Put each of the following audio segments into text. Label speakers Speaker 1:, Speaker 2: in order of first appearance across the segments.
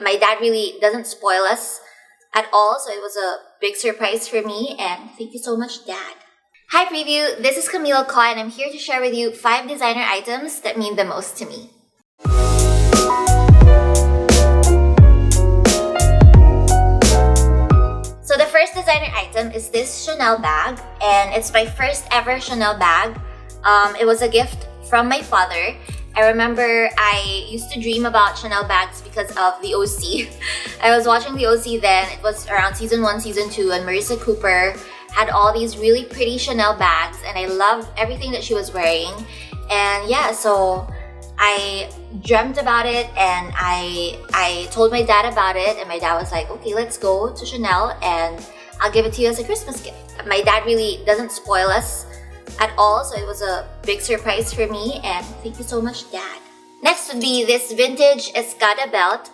Speaker 1: My dad really doesn't spoil us at all, so it was a big surprise for me, and thank you so much, Dad. Hi Preview, this is Camille Co, and I'm here to share with you 5 designer items that mean the most to me. So the first designer item is this Chanel bag, and it's my first ever Chanel bag. It was a gift from my father. I remember I used to dream about Chanel bags because of the OC. I was watching the OC then. It was around season 1, season 2, and Marissa Cooper had all these really pretty Chanel bags, and I loved everything that she was wearing. And yeah, so I dreamt about it, and I told my dad about it, and my dad was like, okay, let's go to Chanel and I'll give it to you as a Christmas gift. My dad really doesn't spoil us at all, so it was a big surprise for me, and thank you so much, Dad. Next would be this vintage Escada belt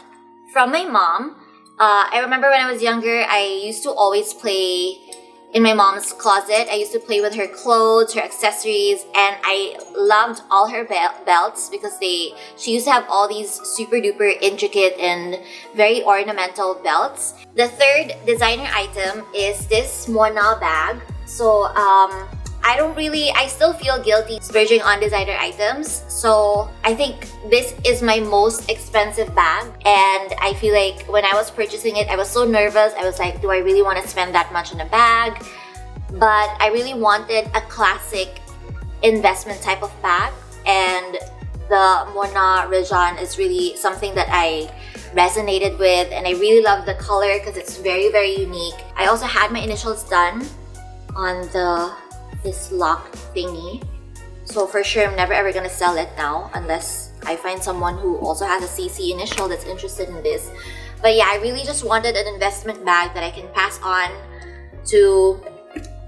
Speaker 1: from my mom. I remember when I was younger, I used to always play in my mom's closet. I used to play with her clothes, her accessories, and I loved all her belts because she used to have all these super duper intricate and very ornamental belts. The third designer item is this Mona bag. So I still feel guilty splurging on designer items. So I think this is my most expensive bag, and I feel like when I was purchasing it, I was so nervous. I was like, do I really want to spend that much on a bag? But I really wanted a classic investment type of bag, and the Mona Rajan is really something that I resonated with, and I really love the color because it's very, very unique. I also had my initials done on this lock thingy, so for sure I'm never ever gonna sell it now unless I find someone who also has a CC initial that's interested in this. But yeah, I really just wanted an investment bag that I can pass on to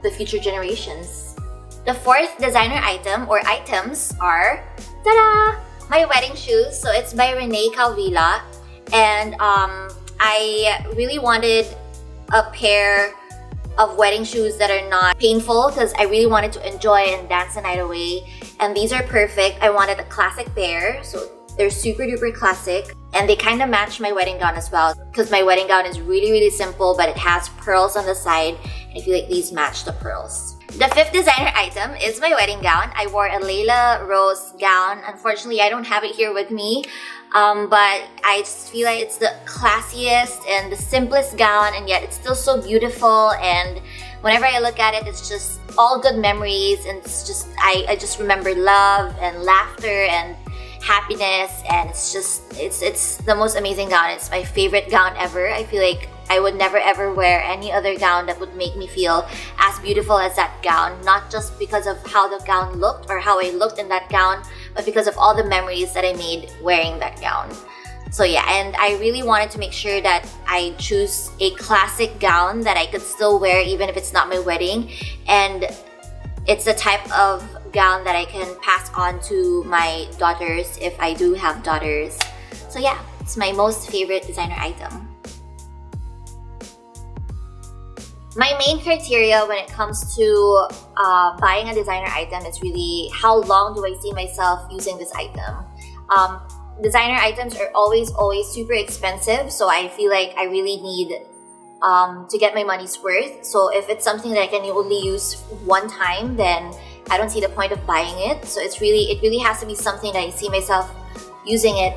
Speaker 1: the future generations. The fourth designer item or items are, ta-da! My wedding shoes. So it's by Renee Calvila, and I really wanted a pair of wedding shoes that are not painful because I really wanted to enjoy and dance the night away, and these are perfect. I wanted a classic pair, so they're super duper classic, and they kind of match my wedding gown as well because my wedding gown is really, really simple, but it has pearls on the side, and I feel like these match the pearls. The fifth designer item is my wedding gown. I wore a Layla Rose gown. Unfortunately, I don't have it here with me, but I just feel like it's the classiest and the simplest gown, and yet it's still so beautiful, and whenever I look at it, it's just all good memories, and it's just I just remember love and laughter and happiness, and it's the most amazing gown. It's my favorite gown ever. I feel like I would never ever wear any other gown that would make me feel as beautiful as that gown, not just because of how the gown looked or how I looked in that gown, but because of all the memories that I made wearing that gown. So yeah, and I really wanted to make sure that I choose a classic gown that I could still wear even if it's not my wedding, and it's the type of gown that I can pass on to my daughters if I do have daughters. So yeah, it's my most favorite designer item. My main criteria when it comes to buying a designer item is really how long do I see myself using this item. Designer items are always super expensive, so I feel like I really need to get my money's worth. So if it's something that I can only use one time, then I don't see the point of buying it. So it really has to be something that I see myself using it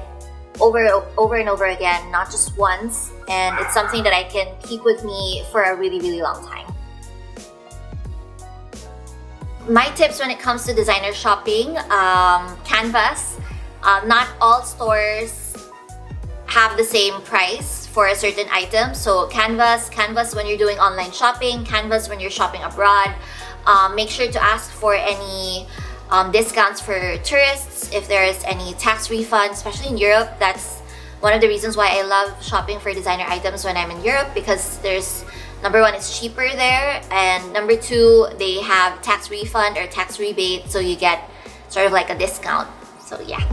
Speaker 1: over and over again, not just once, and it's something that I can keep with me for a really, really long time. My tips when it comes to designer shopping, canvas. Not all stores have the same price for a certain item. So canvas when you're doing online shopping, canvas when you're shopping abroad. Make sure to ask for any discounts for tourists, if there is any tax refund, especially in Europe. That's one of the reasons why I love shopping for designer items when I'm in Europe, because there's, number one, it's cheaper there, and number two, they have tax refund or tax rebate, so you get sort of like a discount. So yeah.